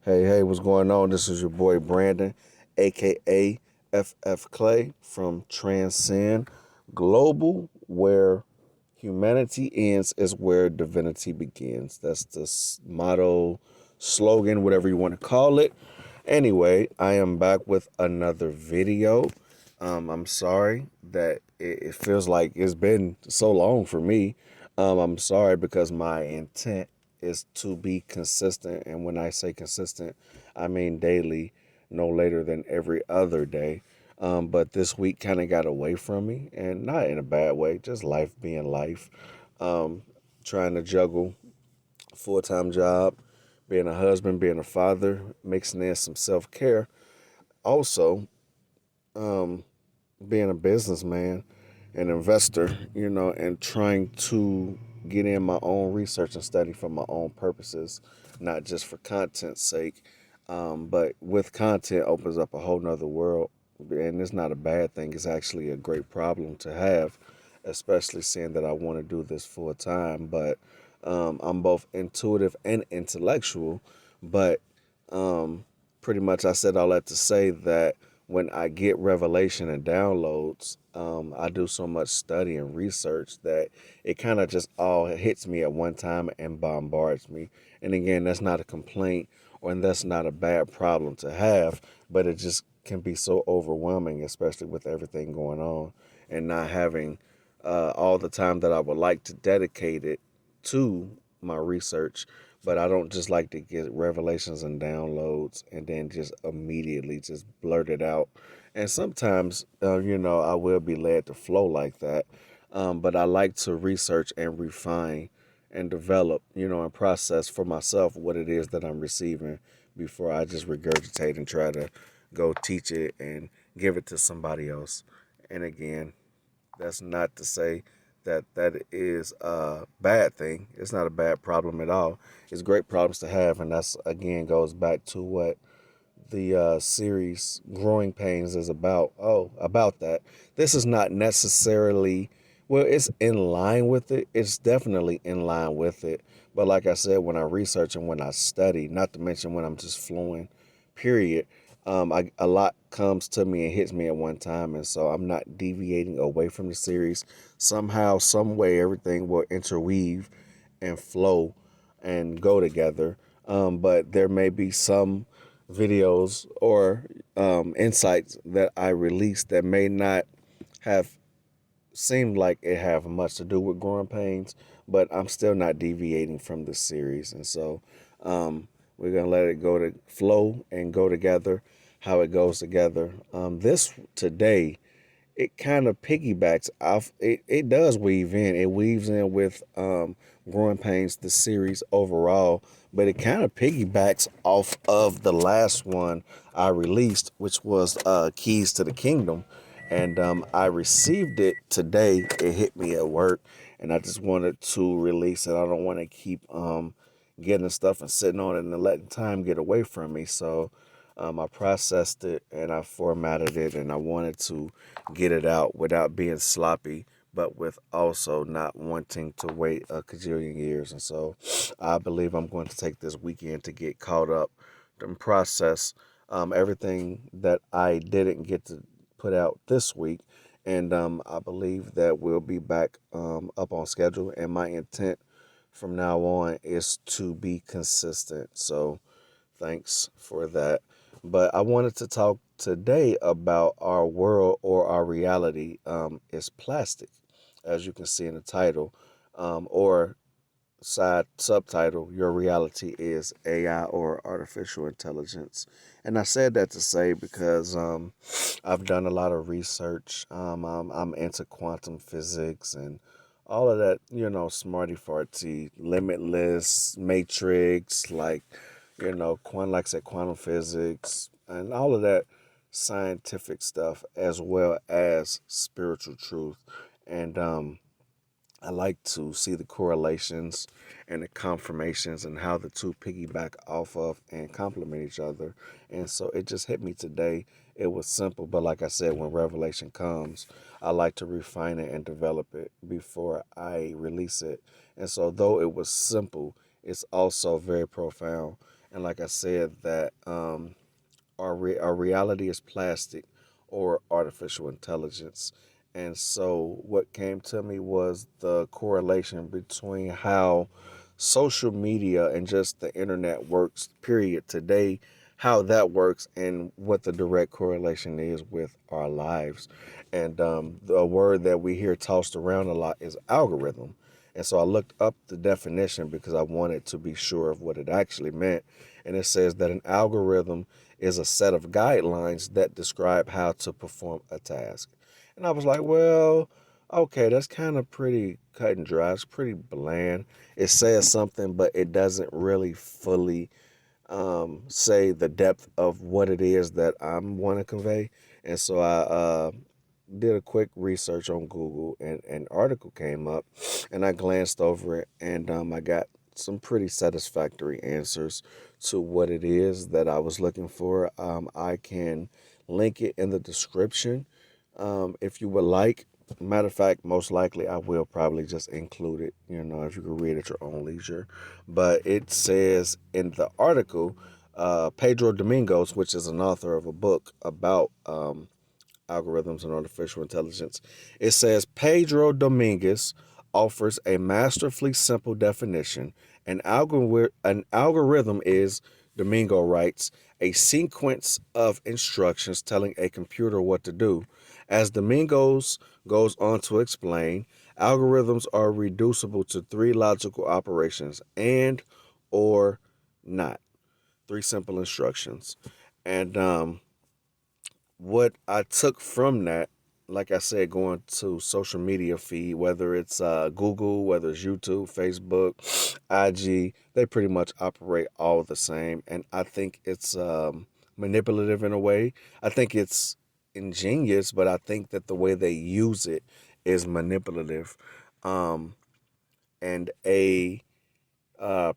Hey, what's going on? This is your boy Brandon, aka FF Clay from Transcend Global, where humanity ends is where divinity begins. That's the motto, slogan, whatever you want to call it. Anyway, I am back with another video. I'm sorry that it feels like it's been so long for me. I'm sorry because my intent is to be consistent. And when I say consistent, I mean daily, no later than every other day. But this week kind of got away from me, and not in a bad way, just life being life. Um, Trying to juggle a full-time job, being a husband, being a father, mixing in some self-care. Also, um, being a businessman, an investor, and trying to get in my own research and study for my own purposes, not just for content's sake. But with content opens up a whole nother world. And it's not a bad thing. It's actually a great problem to have, especially seeing that I want to do this full time. But I'm both intuitive and intellectual. But um, pretty much I said all that to say that when I get revelation and downloads, I do so much study and research that it kind of just all hits me at one time and bombards me. And again, that's not a complaint or that's not a bad problem to have, but it just can be so overwhelming, especially with everything going on and not having all the time that I would like to dedicate it to my research. But I don't just like to get revelations and downloads and then just immediately just blurt it out. And sometimes, I will be led to flow like that. But I like to research and refine and develop, and process for myself what it is that I'm receiving before I just regurgitate and try to go teach it and give it to somebody else. And again, that's not to say that that is a bad thing. It's not a bad problem at all. It's great problems to have, and that's again goes back to what the series Growing Pains is about. Oh, about that. This is not necessarily, well, it's in line with it. It's definitely in line with it. But like I said, when I research and when I study, not to mention when I'm just flowing, period, a lot comes to me and hits me at one time. And so I'm not deviating away from the series. Somehow, some way, everything will interweave and flow and go together. But there may be some videos or insights that I released that may not have seemed like it have much to do with growing pains, but I'm still not deviating from the series. And so we're going to let it go to flow and go together how it goes together. This today, it kind of piggybacks off. It does weave in. It weaves in with Growing Pains, the series overall, but it kind of piggybacks off of the last one I released, which was Keys to the Kingdom. And I received it today. It hit me at work, and I just wanted to release it. I don't want to keep getting stuff and sitting on it and letting time get away from me. So I processed it and I formatted it, and I wanted to get it out without being sloppy, but with also not wanting to wait a cajillion years. And so I believe I'm going to take this weekend to get caught up and process everything that I didn't get to put out this week. And I believe that we'll be back up on schedule. And my intent from now on is to be consistent. So thanks for that. But I wanted to talk today about our world or our reality is plastic, as you can see in the title, or side subtitle, your reality is AI or artificial intelligence. And I said that to say because I've done a lot of research. I'm into quantum physics and all of that, smarty farty, limitless, matrix, like I said, quantum physics and all of that scientific stuff, as well as spiritual truth. And I like to see the correlations and the confirmations and how the two piggyback off of and complement each other. And so it just hit me today. It was simple, but like I said, when revelation comes, I like to refine it and develop it before I release it. And so though it was simple, is also very profound. And like I said, that our reality is plastic or artificial intelligence. And so what came to me was the correlation between how social media and just the internet works, period, today, how that works, and what the direct correlation is with our lives. And the word that we hear tossed around a lot is algorithm. And so I looked up the definition because I wanted to be sure of what it actually meant. And it says that an algorithm is a set of guidelines that describe how to perform a task. And I was like, well, okay, that's kind of pretty cut and dry. It's pretty bland. It says something, but it doesn't really fully say the depth of what it is that I'm want to convey. And so I did a quick research on Google, and an article came up, and I glanced over it, and I got some pretty satisfactory answers to what it is that I was looking for. I can link it in the description if you would like. Matter of fact, most likely I will probably just include it, if you can read at your own leisure. But it says in the article, Pedro Domingos, which is an author of a book about algorithms and artificial intelligence. It says Pedro Domingos offers a masterfully simple definition. An algorithm is, Domingo writes, a sequence of instructions telling a computer what to do. As Domingos goes on to explain, algorithms are reducible to three logical operations: and, or, not. Three simple instructions. And what I took from that, like I said, going to social media feed, whether it's Google, whether it's YouTube, Facebook, IG, they pretty much operate all the same. And I think it's manipulative in a way. I think it's ingenious, but I think that the way they use it is manipulative, um, and a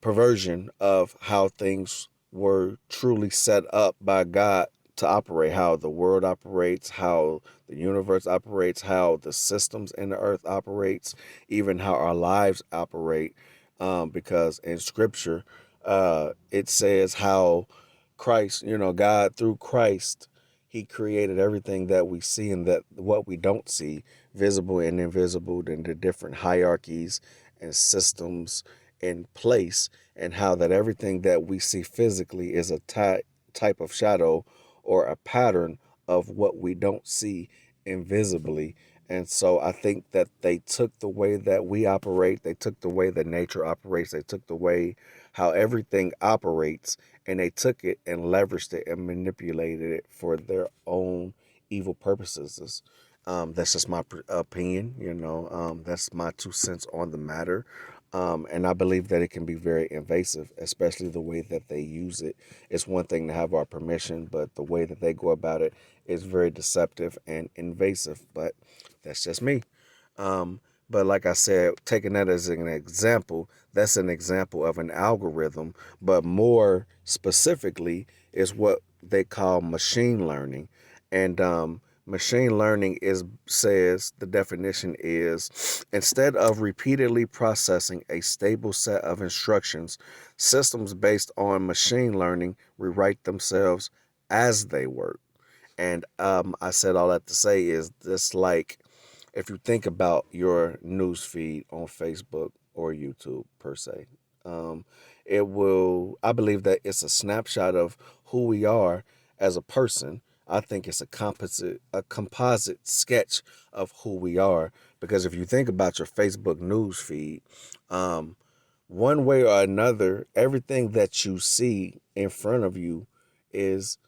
perversion of how things were truly set up by God to operate, how the world operates, how the universe operates, how the systems in the earth operates, even how our lives operate. Because in Scripture, it says how Christ, God through Christ, He created everything that we see and that what we don't see, visible and invisible, and the different hierarchies and systems in place, and how that everything that we see physically is a type of shadow or a pattern of what we don't see invisibly. And so I think that they took the way that we operate, they took the way that nature operates, they took the way how everything operates, and they took it and leveraged it and manipulated it for their own evil purposes. That's just my opinion, that's my 2 cents on the matter. And I believe that it can be very invasive, especially the way that they use it. It's one thing to have our permission, but the way that they go about it is very deceptive and invasive. But that's just me. Um, but like I said, taking that as an example, that's an example of an algorithm, but more specifically is what they call machine learning. And machine learning says the definition is, instead of repeatedly processing a stable set of instructions, systems based on machine learning rewrite themselves as they work. And I said all that to say is this, like, if you think about your news feed on Facebook or YouTube per se, um, I believe that it's a snapshot of who we are as a person. I think it's a composite sketch of who we are. Because if you think about your Facebook news feed, um, one way or another, everything that you see in front of you is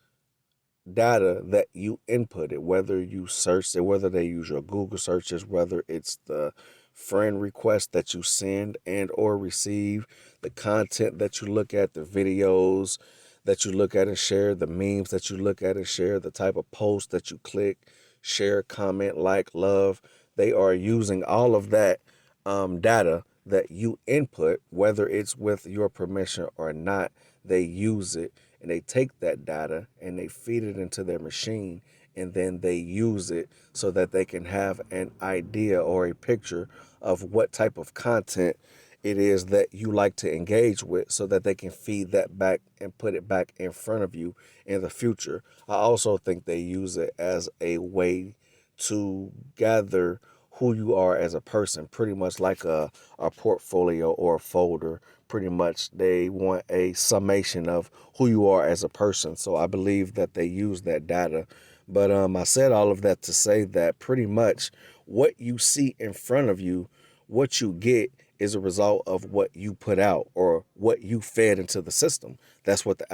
data that you inputted, whether you searched it, whether they use your Google searches, whether it's the friend request that you send and or receive, the content that you look at, the videos that you look at and share, the memes that you look at and share, the type of post that you click, share, comment, like, love. They are using all of that data that you input, whether it's with your permission or not. They use it, and they take that data and they feed it into their machine, and then they use it so that they can have an idea or a picture of what type of content it is that you like to engage with so that they can feed that back and put it back in front of you in the future. I also think they use it as a way to gather who you are as a person, pretty much like a portfolio or a folder. Pretty much they want a summation of who you are as a person. So I believe that they use that data. But I said all of that to say that pretty much what you see in front of you, what you get is a result of what you put out or what you fed into the system. That's what the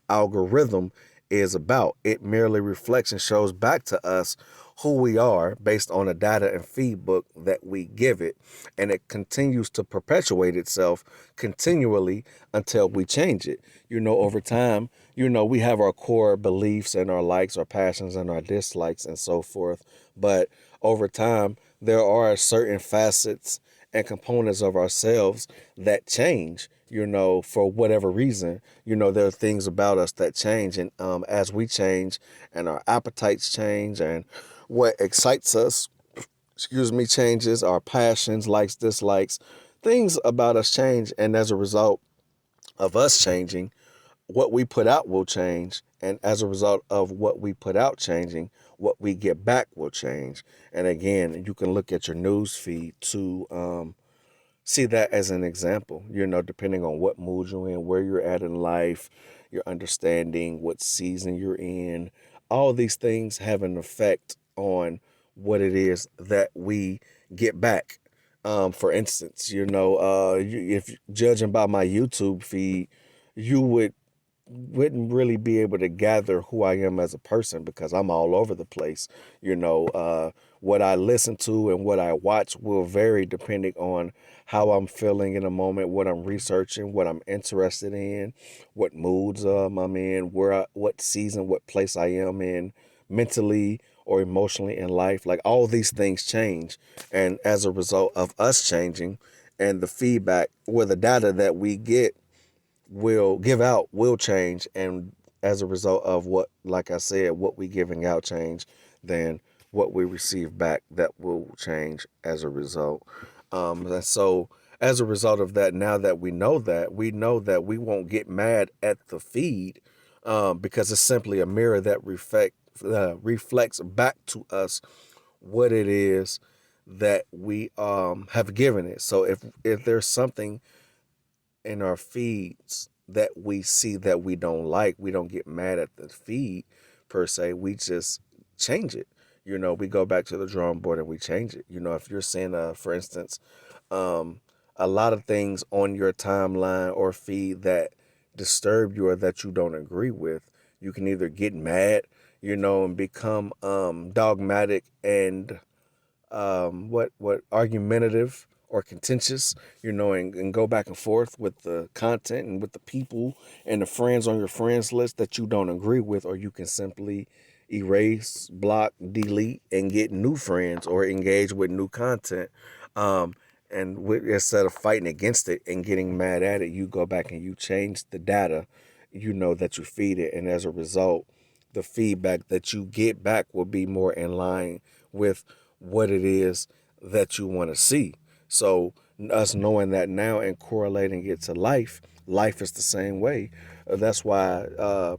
algorithm is about. It merely reflects and shows back to us who we are based on the data and feedback that we give it. And it continues to perpetuate itself continually until we change it. Over time, we have our core beliefs and our likes, our passions and our dislikes and so forth. But over time, there are certain facets and components of ourselves that change, for whatever reason. There are things about us that change. And as we change and our appetites change and what excites us, changes, our passions, likes, dislikes, things about us change. And as a result of us changing, what we put out will change. And as a result of what we put out changing, what we get back will change. And again, you can look at your news feed to see that as an example, depending on what mood you're in, where you're at in life, your understanding, what season you're in. All these things have an effect on what it is that we get back. For instance, if judging by my YouTube feed, you wouldn't really be able to gather who I am as a person because I'm all over the place. What I listen to and what I watch will vary depending on how I'm feeling in a moment, what I'm researching, what I'm interested in, what moods I'm in, what season, what place I am in mentally or emotionally in life. Like all these things change. And as a result of us changing and the feedback or the data that we get will give out will change, and as a result of what, like I said, what we giving out change, then what we receive back, that will change as a result. And so as a result of that, now that we know that, we won't get mad at the feed, because it's simply a mirror that reflects back to us what it is that we have given it. So if there's something in our feeds that we see that we don't like, we don't get mad at the feed per se. We just change it. We go back to the drawing board and we change it. If you're seeing, for instance, a lot of things on your timeline or feed that disturb you or that you don't agree with, you can either get mad, and become dogmatic and what argumentative or contentious, and go back and forth with the content and with the people and the friends on your friends list that you don't agree with, or you can simply erase, block, delete, and get new friends or engage with new content. Instead of fighting against it and getting mad at it, you go back and you change the data, that you feed it. And as a result, the feedback that you get back will be more in line with what it is that you want to see. So us knowing that now and correlating it to life is the same way. That's why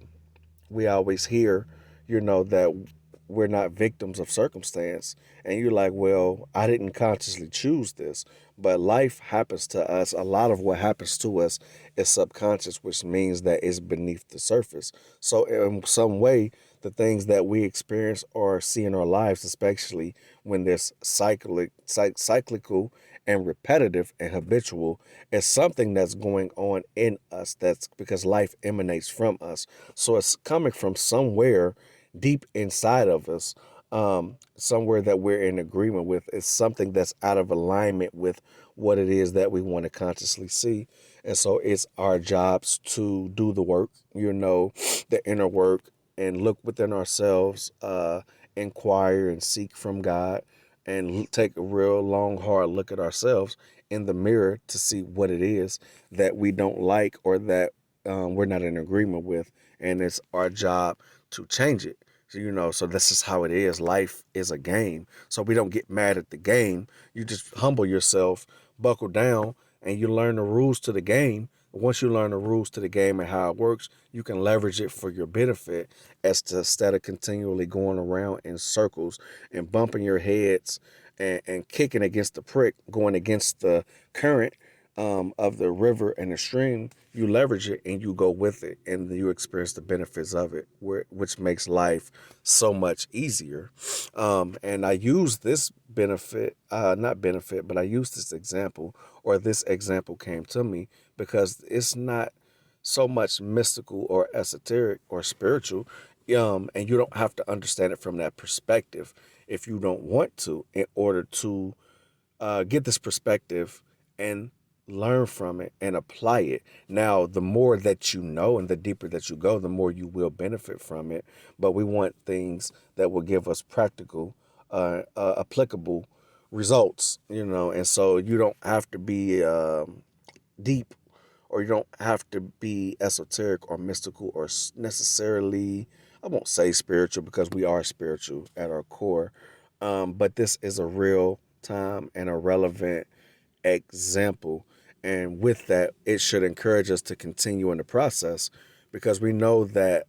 we always hear, that we're not victims of circumstance. And you're like, well, I didn't consciously choose this, but life happens to us. A lot of what happens to us is subconscious, which means that it's beneath the surface. So in some way, the things that we experience or see in our lives, especially when there's cyclical and repetitive and habitual, is something that's going on in us. That's because life emanates from us. So it's coming from somewhere deep inside of us, somewhere that we're in agreement with. It's something that's out of alignment with what it is that we want to consciously see. And so it's our jobs to do the work, the inner work, and look within ourselves, inquire and seek from God, and take a real long, hard look at ourselves in the mirror to see what it is that we don't like or that we're not in agreement with. And it's our job to change it. So this is how it is. Life is a game. So we don't get mad at the game. You just humble yourself buckle down and you learn the rules to the game. Once you learn the rules to the game and how it works, you can leverage it for your benefit instead of continually going around in circles and bumping your heads and kicking against the prick, going against the current of the river and the stream. You leverage it and you go with it, and you experience the benefits of it, which makes life so much easier. And I use this benefit, not benefit, but I use this example, or this example came to me because it's not so much mystical or esoteric or spiritual. And you don't have to understand it from that perspective if you don't want to, in order to get this perspective and learn from it and apply it. Now, the more that you know and the deeper that you go, the more you will benefit from it. But we want things that will give us practical, applicable results, and so you don't have to be deep, or you don't have to be esoteric or mystical or necessarily, I won't say spiritual, because we are spiritual at our core. But this is a real time and a relevant example. And with that, it should encourage us to continue in the process, because we know that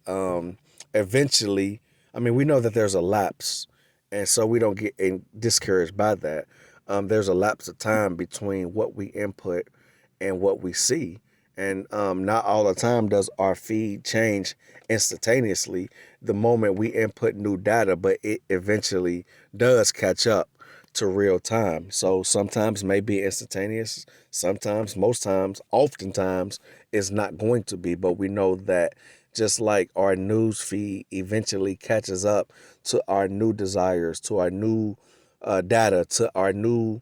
eventually, we know that there's a lapse. And so we don't get discouraged by that. There's a lapse of time between what we input and what we see. And not all the time does our feed change instantaneously the moment we input new data, but it eventually does catch up to real time. So sometimes may be instantaneous, sometimes, most times, oftentimes is not going to be. But we know that just like our news feed eventually catches up to our new desires, to our new data, to our new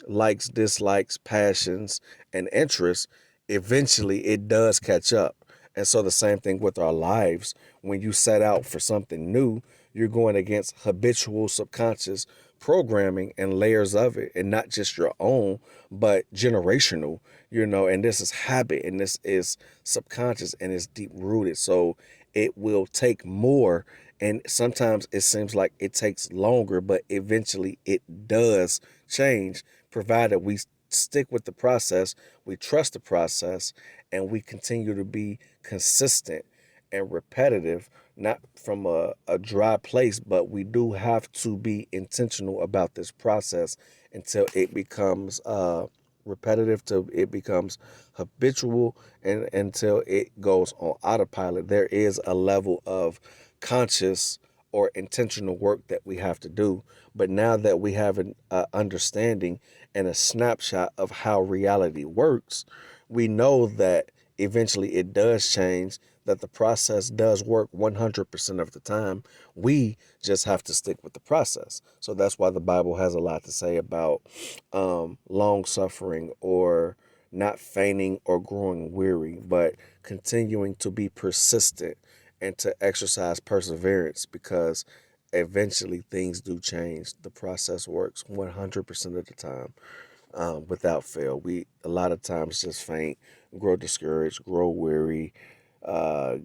likes, dislikes, passions, and interests, eventually it does catch up. And so the same thing with our lives. When you set out for something new, you're going against habitual subconscious programming and layers of it, and not just your own, but generational, and this is habit, and this is subconscious, and it's deep rooted. So it will take more, and sometimes it seems like it takes longer, but eventually it does change, provided we stick with the process, we trust the process, and we continue to be consistent and repetitive, not from a dry place, but we do have to be intentional about this process until it becomes repetitive, till it becomes habitual, and until it goes on autopilot. There is a level of conscious or intentional work that we have to do. But now that we have an understanding and a snapshot of how reality works, we know that eventually it does change, that the process does work 100% of the time. We just have to stick with the process. So that's why the Bible has a lot to say about long suffering, or not fainting or growing weary, but continuing to be persistent and to exercise perseverance, because eventually things do change. The process works 100% of the time, without fail. We a lot of times just faint, grow discouraged, grow weary, uh,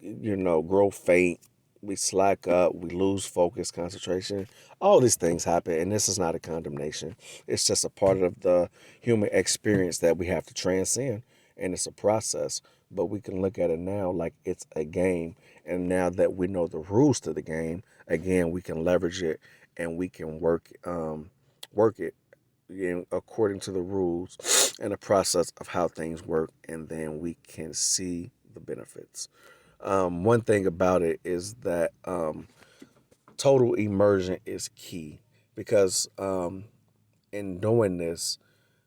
grow faint. We slack up, we lose focus, concentration. All these things happen, and this is not a condemnation. It's just a part of the human experience that we have to transcend, and it's a process. But we can look at it now like it's a game, and now that we know the rules to the game, again, we can leverage it, and we can work it, according to the rules and the process of how things work, and then we can see the benefits. One thing about it is that total immersion is key, because in doing this,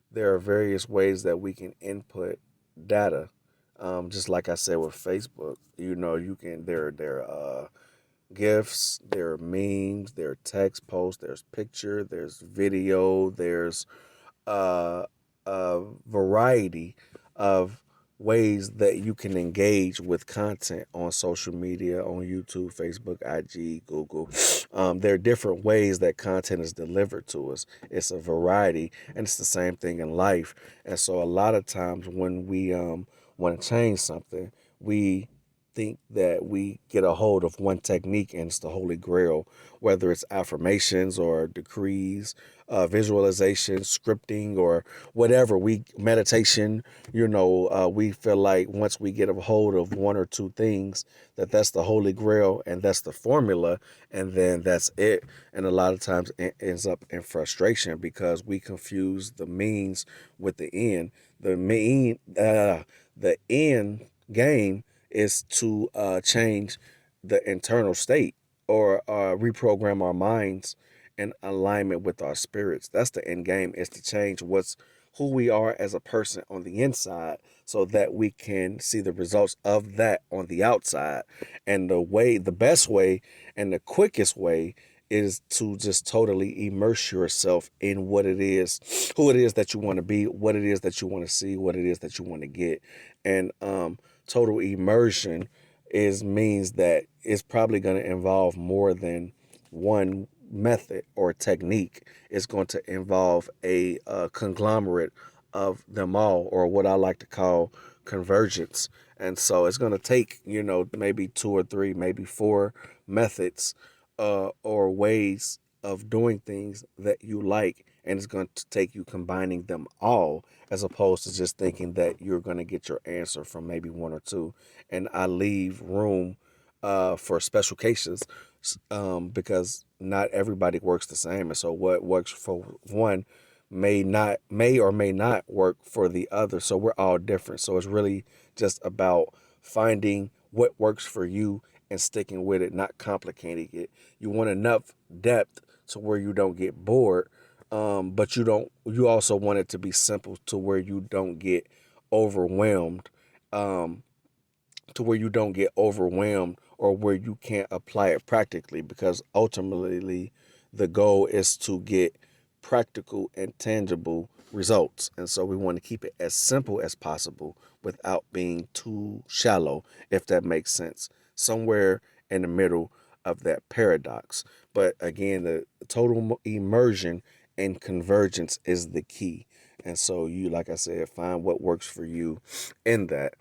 there are various ways that we can input data. Just like I said with Facebook, you can there are GIFs, there are memes, there are text posts, there's picture, there's video, there's a variety of ways that you can engage with content on social media, on YouTube, Facebook, IG, Google. There are different ways that content is delivered to us. It's a variety, and it's the same thing in life. And so a lot of times when we want to change something, we think that we get a hold of one technique and it's the holy grail, whether it's affirmations or decrees, visualization, scripting, or whatever, we meditation, we feel like once we get a hold of one or two things, that's the holy grail and that's the formula, and then that's it. And a lot of times it ends up in frustration because we confuse the means with the end. The end game is to change the internal state, or reprogram our minds in alignment with our spirits. That's the end game, is to change who we are as a person on the inside, so that we can see the results of that on the outside. And the best way and the quickest way is to just totally immerse yourself in what it is, who it is that you want to be, what it is that you want to see, what it is that you want to get. And total immersion means that it's probably going to involve more than one method or technique. It's going to involve a conglomerate of them all, or what I like to call convergence. And so it's going to take, maybe two or three, maybe four methods or ways of doing things that you like. And it's going to take you combining them all, as opposed to just thinking that you're going to get your answer from maybe one or two. And I leave room for special cases, because not everybody works the same. And so what works for one may or may not work for the other. So we're all different. So it's really just about finding what works for you and sticking with it, not complicating it. You want enough depth to where you don't get bored, but you also want it to be simple to where you don't get overwhelmed, um, or where you can't apply it practically, because ultimately the goal is to get practical and tangible results. And so we want to keep it as simple as possible without being too shallow, if that makes sense. Somewhere in the middle of that paradox. But again, the total immersion and convergence is the key. And so you, like I said, find what works for you in that.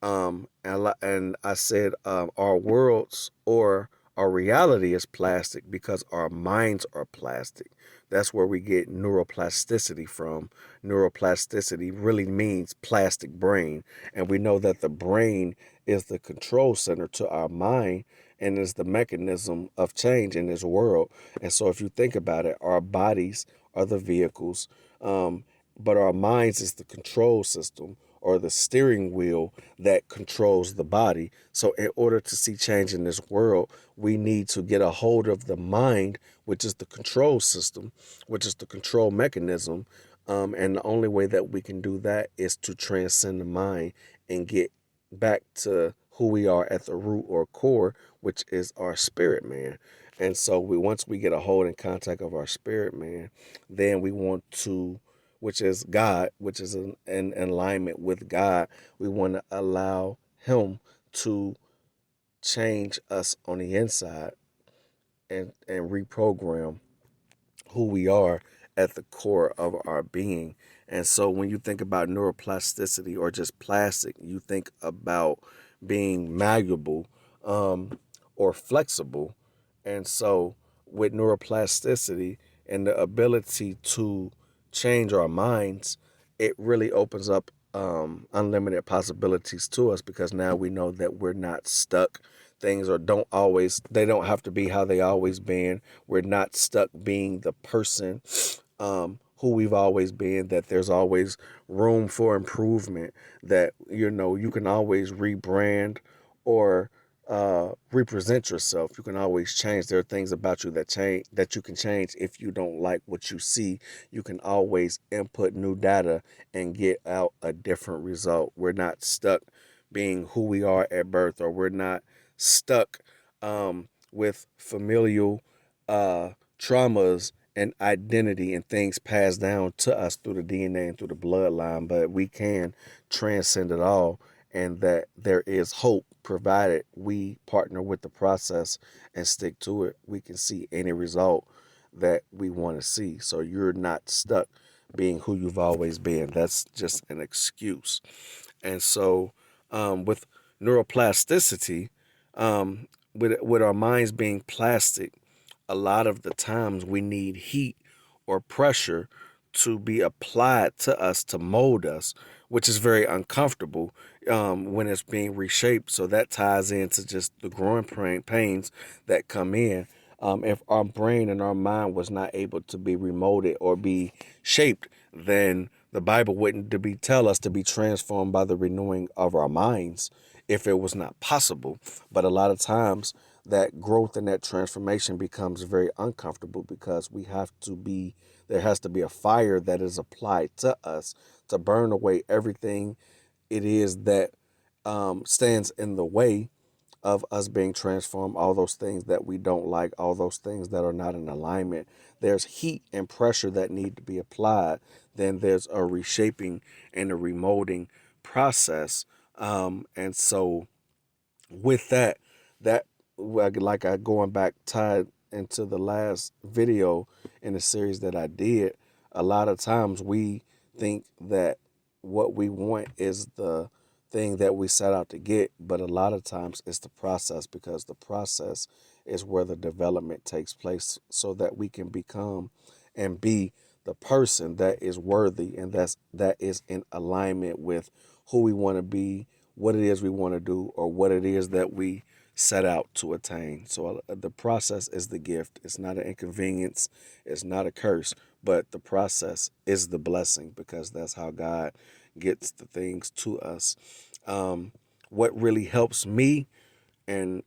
And I said, our worlds, or our reality, is plastic because our minds are plastic. That's where we get neuroplasticity from. Neuroplasticity really means plastic brain. And we know that the brain is the control center to our mind and is the mechanism of change in this world. And so if you think about it, our bodies are the vehicles, but our minds is the control system, or the steering wheel that controls the body. So in order to see change in this world, we need to get a hold of the mind, which is the control system, which is the control mechanism. And the only way that we can do that is to transcend the mind and get back to who we are at the root or core, which is our spirit man. And so once we get a hold and contact of our spirit man, then we want to, which is God, which is in alignment with God, we want to allow him to change us on the inside, and reprogram who we are at the core of our being. And so when you think about neuroplasticity or just plastic, you think about being malleable, or flexible. And so with neuroplasticity and the ability to change our minds, it really opens up unlimited possibilities to us, because now we know that we're not stuck. Things or they don't have to be how they always been. We're not stuck being the person who we've always been, that there's always room for improvement, that you can always rebrand or represent yourself. You can always change. There are things about you that you can change. If you don't like what you see, you can always input new data and get out a different result. We're not stuck being who we are at birth, or we're not stuck with familial traumas and identity and things passed down to us through the DNA and through the bloodline. But we can transcend it all, and that there is hope, provided we partner with the process and stick to it. We can see any result that we want to see. So you're not stuck being who you've always been. That's just an excuse. And so with neuroplasticity, with our minds being plastic, a lot of the times we need heat or pressure to be applied to us to mold us, which is very uncomfortable when it's being reshaped. So that ties into just the growing pains that come in. If our brain and our mind was not able to be remolded or be shaped, then the Bible wouldn't to be tell us to be transformed by the renewing of our minds if it was not possible. But a lot of times that growth and that transformation becomes very uncomfortable because there has to be a fire that is applied to us to burn away everything it is that stands in the way of us being transformed, all those things that we don't like, all those things that are not in alignment. There's heat and pressure that need to be applied. Then there's a reshaping and a remolding process. And so with that like I going back tied into the last video in the series that I did, a lot of times we think that what we want is the thing that we set out to get, but a lot of times it's the process, because the process is where the development takes place so that we can become and be the person that is worthy and that is in alignment with who we want to be, what it is we want to do, or what it is that we set out to attain. So the process is the gift. It's not an inconvenience. It's not a curse, but the process is the blessing, because that's how God gets the things to us. What really helps me, and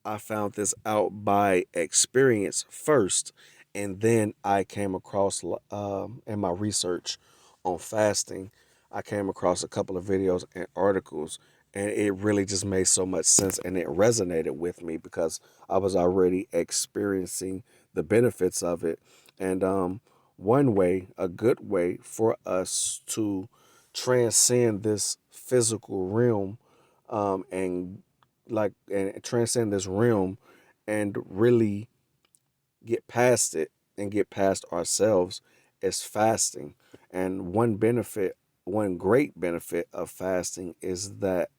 I found this out by experience first, and then I came across in my research on fasting, I came across a couple of videos and articles, and it really just made so much sense, and it resonated with me because I was already experiencing the benefits of it. And one way, a good way for us to transcend this physical realm, and transcend this realm and really get past it and get past ourselves is fasting. And one great benefit of fasting is that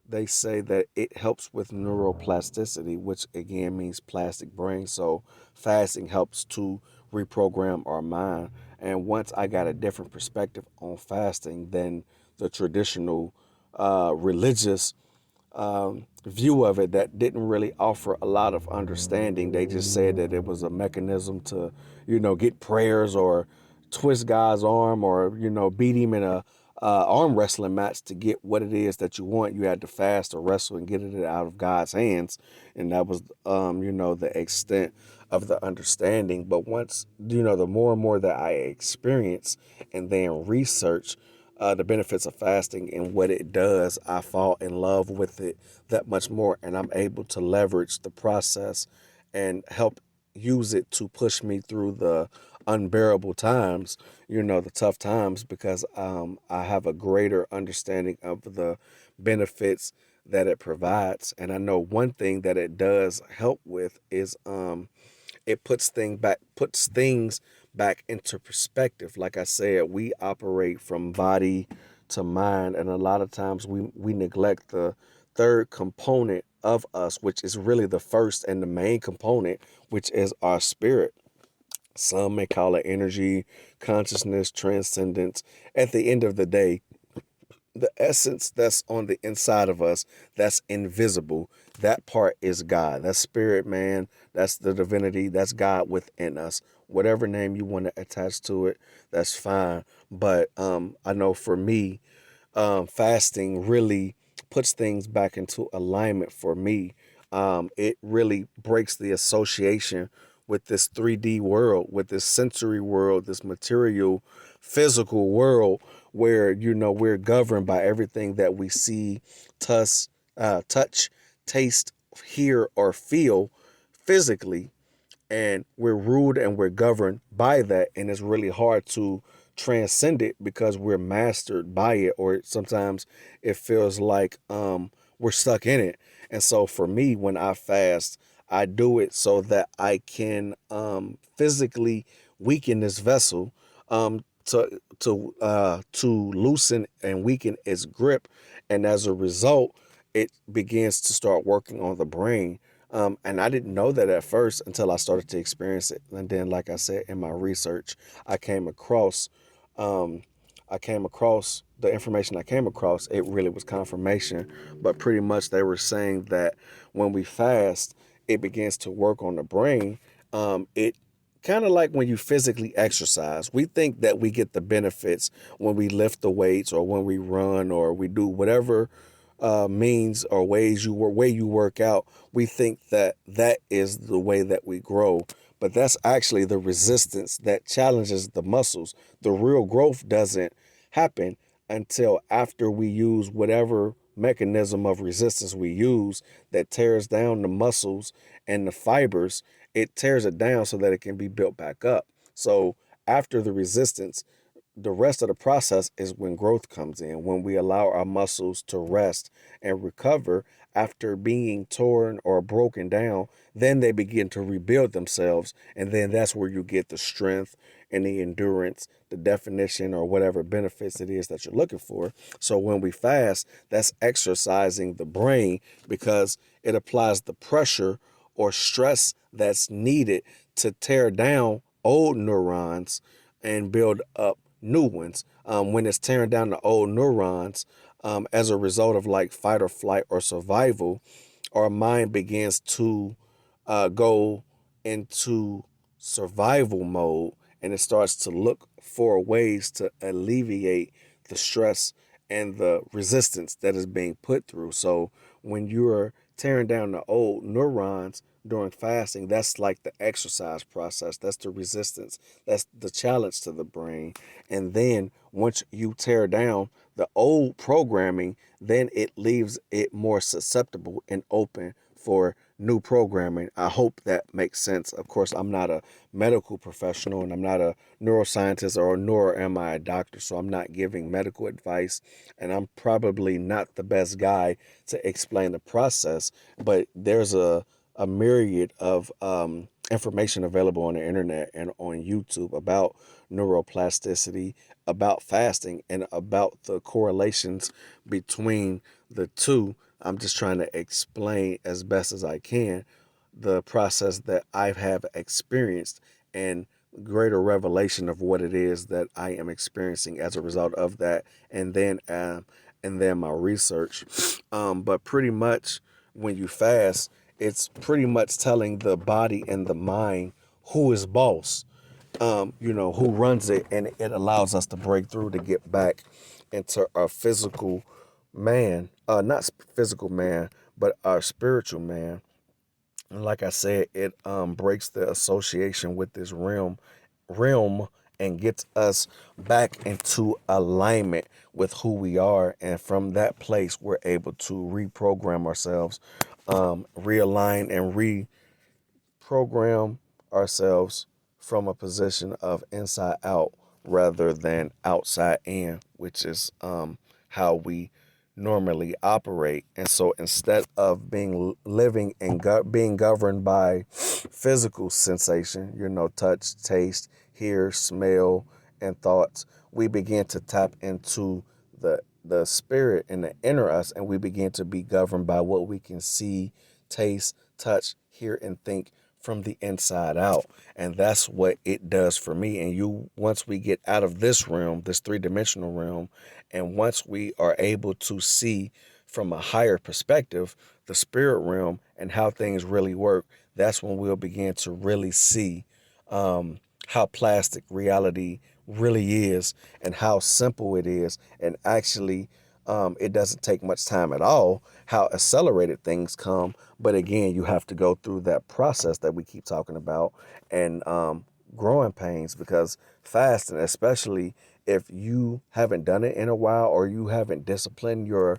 they say that it helps with neuroplasticity, which again means plastic brain. So fasting helps to reprogram our mind. And once I got a different perspective on fasting than the traditional religious view of it that didn't really offer a lot of understanding. They just said that it was a mechanism to, get prayers or twist God's arm or, beat him in a arm wrestling match to get what it is that you want. You had to fast or wrestle and get it out of God's hands. And that was, the extent of the understanding. But once, the more and more that I experience and then research, the benefits of fasting and what it does, I fall in love with it that much more, and I'm able to leverage the process and help use it to push me through the unbearable times, the tough times, because I have a greater understanding of the benefits that it provides. And I know one thing that it does help with is it puts things back into perspective. Like I said, we operate from body to mind, and a lot of times we neglect the third component of us, which is really the first and the main component, which is our spirit. Some may call it energy, consciousness, transcendence. At the end of the day, the essence that's on the inside of us, that's invisible, that part is God. That's spirit, man. That's the divinity. That's God within us. Whatever name you want to attach to it, that's fine. But I know for me, fasting really puts things back into alignment for me. It really breaks the association with this 3D world, with this sensory world, this material, physical world where, we're governed by everything that we see, touch, taste, hear, or feel physically, and we're ruled and we're governed by that, and it's really hard to transcend it because we're mastered by it, or sometimes it feels like we're stuck in it. And so for me, when I fast, I do it so that I can physically weaken this vessel, to loosen and weaken its grip, and as a result, it begins to start working on the brain. And I didn't know that at first until I started to experience it. And then, like I said, in my research, I came across, um, the information I came across. It really was confirmation, but pretty much they were saying that when we fast, it begins to work on the brain. It kind of like when you physically exercise. We think that we get the benefits when we lift the weights or when we run or we do whatever means or way you work out. We think that that is the way that we grow, but that's actually the resistance that challenges the muscles. The real growth doesn't happen until after we use whatever mechanism of resistance we use that tears down the muscles and the fibers. It tears it down so that it can be built back up. So after the resistance, the rest of the process is when growth comes in, when we allow our muscles to rest and recover after being torn or broken down. Then they begin to rebuild themselves, and then that's where you get the strength and the endurance, the definition, or whatever benefits it is that you're looking for. So when we fast, that's exercising the brain because it applies the pressure or stress that's needed to tear down old neurons and build up new ones. When it's tearing down the old neurons, as a result of like fight or flight or survival, our mind begins to go into survival mode, and it starts to look for ways to alleviate the stress and the resistance that is being put through. So when you're tearing down the old neurons during fasting, that's like the exercise process. That's the resistance. That's the challenge to the brain. And then once you tear down the old programming, then it leaves it more susceptible and open for new programming. I hope that makes sense. Of course, I'm not a medical professional and I'm not a neuroscientist, or nor am I a doctor, so I'm not giving medical advice, and I'm probably not the best guy to explain the process, but there's a myriad of information available on the internet and on YouTube about neuroplasticity, about fasting, and about the correlations between the two. I'm just trying to explain as best as I can the process that I have experienced and greater revelation of what it is that I am experiencing as a result of that, and then my research. But pretty much when you fast, it's pretty much telling the body and the mind who is boss, who runs it, and it allows us to break through to get back into our physical man, not physical man, but our spiritual man. And like I said, it breaks the association with this realm and gets us back into alignment with who we are. And from that place, we're able to reprogram ourselves, realign and reprogram ourselves from a position of inside out rather than outside in, which is how we normally operate. And so instead of living and being governed by physical sensation, touch, taste, hear, smell, and thoughts, we begin to tap into the spirit and the inner us, and we begin to be governed by what we can see, taste, touch, hear, and think from the inside out. And that's what it does for me. And once we get out of this realm, this three-dimensional realm, and once we are able to see from a higher perspective the spirit realm and how things really work, that's when we'll begin to really see how plastic reality really is and how simple it is. And actually, it doesn't take much time at all, how accelerated things come. But again, you have to go through that process that we keep talking about, and growing pains, because fasting, especially if you haven't done it in a while or you haven't disciplined your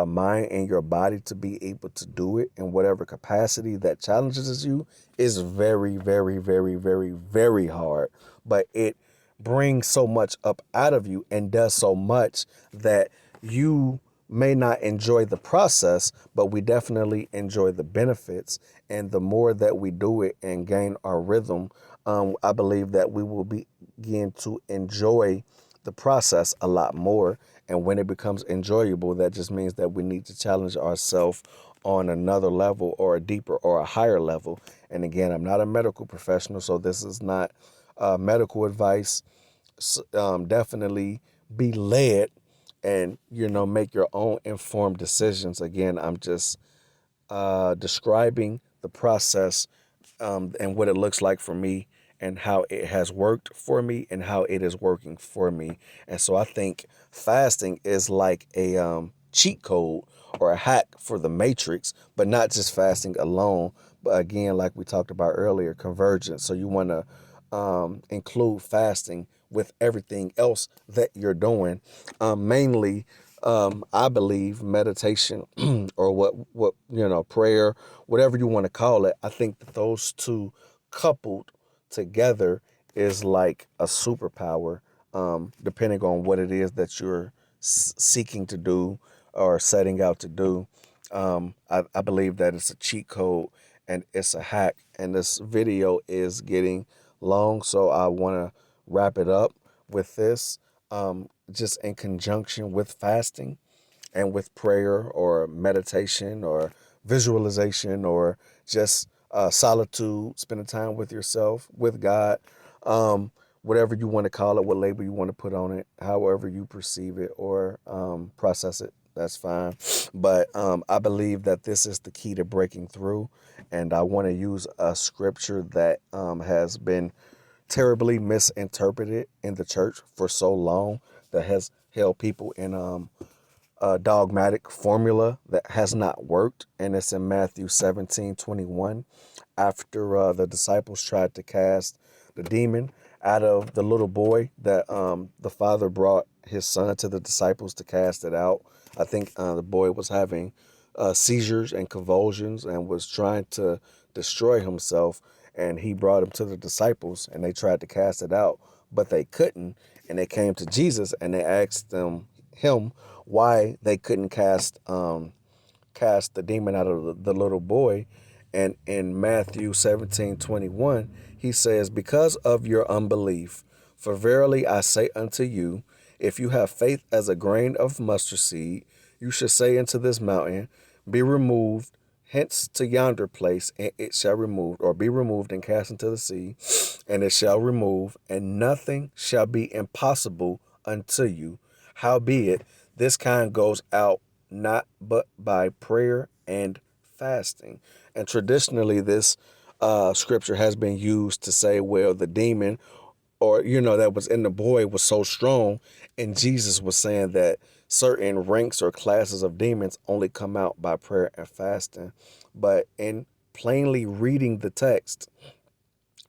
mind and your body to be able to do it in whatever capacity that challenges you, is very, very, very, very, very hard. But it brings so much up out of you and does so much that you may not enjoy the process, but we definitely enjoy the benefits. And the more that we do it and gain our rhythm, I believe that we will begin to enjoy the process a lot more. And when it becomes enjoyable, that just means that we need to challenge ourselves on another level or a deeper or a higher level. And again, I'm not a medical professional, so this is not medical advice. Definitely be led and, make your own informed decisions. Again, I'm just describing the process and what it looks like for me and how it has worked for me and how it is working for me. And so I think fasting is like a cheat code or a hack for the matrix, but not just fasting alone. But again, like we talked about earlier, convergence. So you want to include fasting with everything else that you're doing. Mainly, I believe meditation or what prayer, whatever you want to call it. I think that those two coupled together is like a superpower, depending on what it is that you're seeking to do or setting out to do. I believe that it's a cheat code and it's a hack. And this video is getting long, so I want to wrap it up with this. Just in conjunction with fasting and with prayer or meditation or visualization or just solitude, spending time with yourself, with God, whatever you want to call it, what label you want to put on it, however you perceive it or process it. That's fine. But I believe that this is the key to breaking through. And I want to use a scripture that has been terribly misinterpreted in the church for so long, that has held people in a dogmatic formula that has not worked. And it's in Matthew 17:21. After the disciples tried to cast the demon out of the little boy, that the father brought his son to the disciples to cast it out. I think the boy was having seizures and convulsions and was trying to destroy himself. And he brought him to the disciples and they tried to cast it out, but they couldn't. And they came to Jesus and they asked him why they couldn't cast the demon out of the little boy. And in Matthew 17:21, he says, "Because of your unbelief, for verily I say unto you, if you have faith as a grain of mustard seed, you should say unto this mountain, be removed hence to yonder place, and it shall remove, or be removed and cast into the sea, and it shall remove, and nothing shall be impossible unto you. Howbeit, this kind goes out not but by prayer and fasting." And traditionally, this scripture has been used to say, well, the demon or, that was in the boy was so strong. And Jesus was saying that certain ranks or classes of demons only come out by prayer and fasting. But in plainly reading the text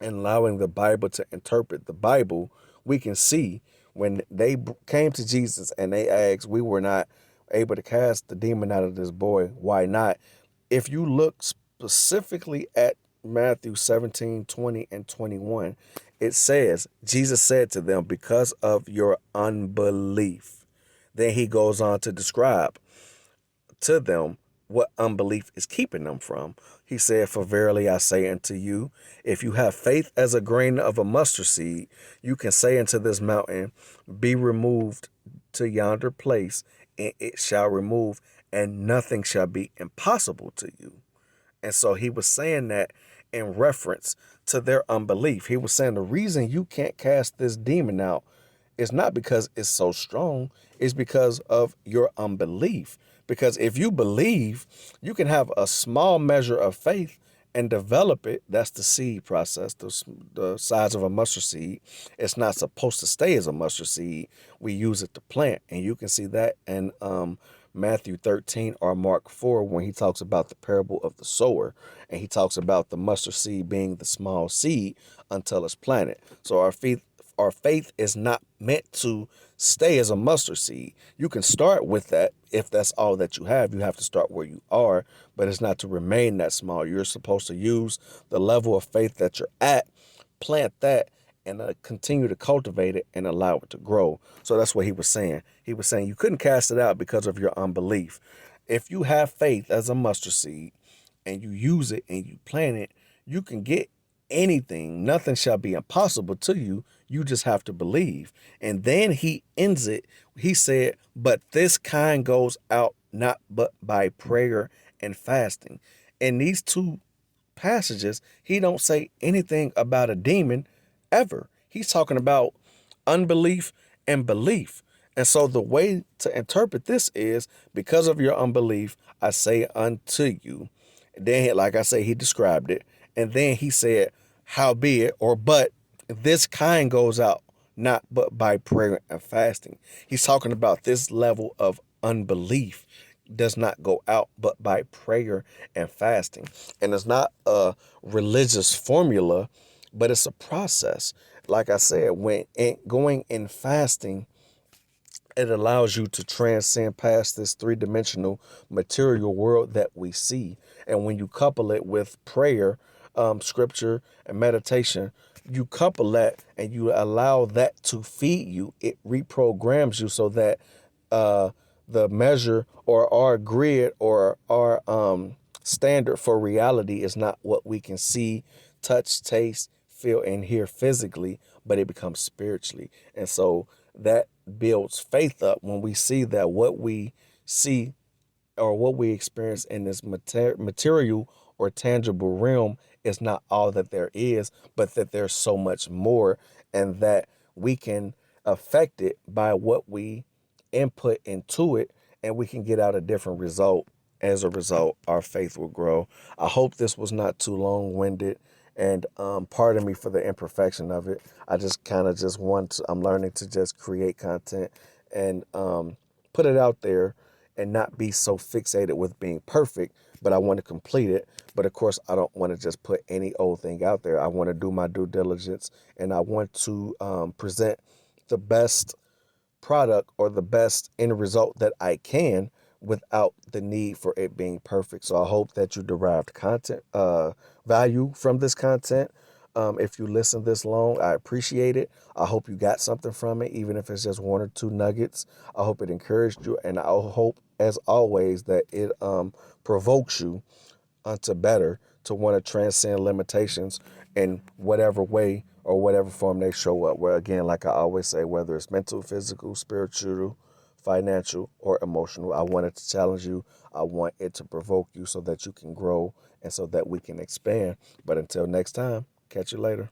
and allowing the Bible to interpret the Bible, we can see when they came to Jesus and they asked, we were not able to cast the demon out of this boy. Why not? If you look specifically at Matthew 17:20 and 21, it says, Jesus said to them, because of your unbelief. Then he goes on to describe to them what unbelief is keeping them from. He said, for verily I say unto you, if you have faith as a grain of a mustard seed, you can say unto this mountain, be removed to yonder place, and it shall remove, and nothing shall be impossible to you. And so he was saying that in reference to their unbelief. He was saying the reason you can't cast this demon out is not because it's so strong, it's because of your unbelief. Because if you believe, you can have a small measure of faith and develop it. That's the seed process, the size of a mustard seed. It's not supposed to stay as a mustard seed. We use it to plant. And you can see that in Matthew 13 or Mark 4 when he talks about the parable of the sower. And he talks about the mustard seed being the small seed until it's planted. So our faith is not meant to stay as a mustard seed. You can start with that if that's all that you have. You have to start where you are, but it's not to remain that small. You're supposed to use the level of faith that you're at, plant that, and continue to cultivate it and allow it to grow. So that's what he was saying. He was saying you couldn't cast it out because of your unbelief. If you have faith as a mustard seed and you use it and you plant it, you can get anything. Nothing shall be impossible to you. You just have to believe. And then he ends it. He said, but this kind goes out not but by prayer and fasting. In these two passages, he don't say anything about a demon ever. He's talking about unbelief and belief. And so the way to interpret this is, because of your unbelief, I say unto you. Then, like I say, he described it. And then he said, howbeit, or but this kind goes out not but by prayer and fasting. He's talking about this level of unbelief does not go out but by prayer and fasting. And it's not a religious formula, but it's a process. Like I said, when going in fasting, it allows you to transcend past this three-dimensional material world that we see. And when you couple it with prayer, scripture, and meditation, you couple that and you allow that to feed you. It reprograms you so that uh, the measure or our grid or our standard for reality is not what we can see, touch, taste, feel, and hear physically, but it becomes spiritually. And so that builds faith up when we see that what we see or what we experience in this material or tangible realm is not all that there is, but that there's so much more, and that we can affect it by what we input into it, and we can get out a different result. As a result, our faith will grow. I hope this was not too long-winded, and pardon me for the imperfection of it. I just kind of just want to, I'm learning to just create content and put it out there and not be so fixated with being perfect, but I want to complete it. But of course, I don't want to just put any old thing out there. I want to do my due diligence, and I want to present the best product or the best end result that I can without the need for it being perfect. So I hope that you derived content value from this content. If you listen this long, I appreciate it. I hope you got something from it, even if it's just one or two nuggets. I hope it encouraged you, and I hope, as always, that it provokes you unto better, to want to transcend limitations in whatever way or whatever form they show up. Where, again, like I always say, whether it's mental, physical, spiritual, financial, or emotional, I want it to challenge you. I want it to provoke you so that you can grow and so that we can expand. But until next time, catch you later.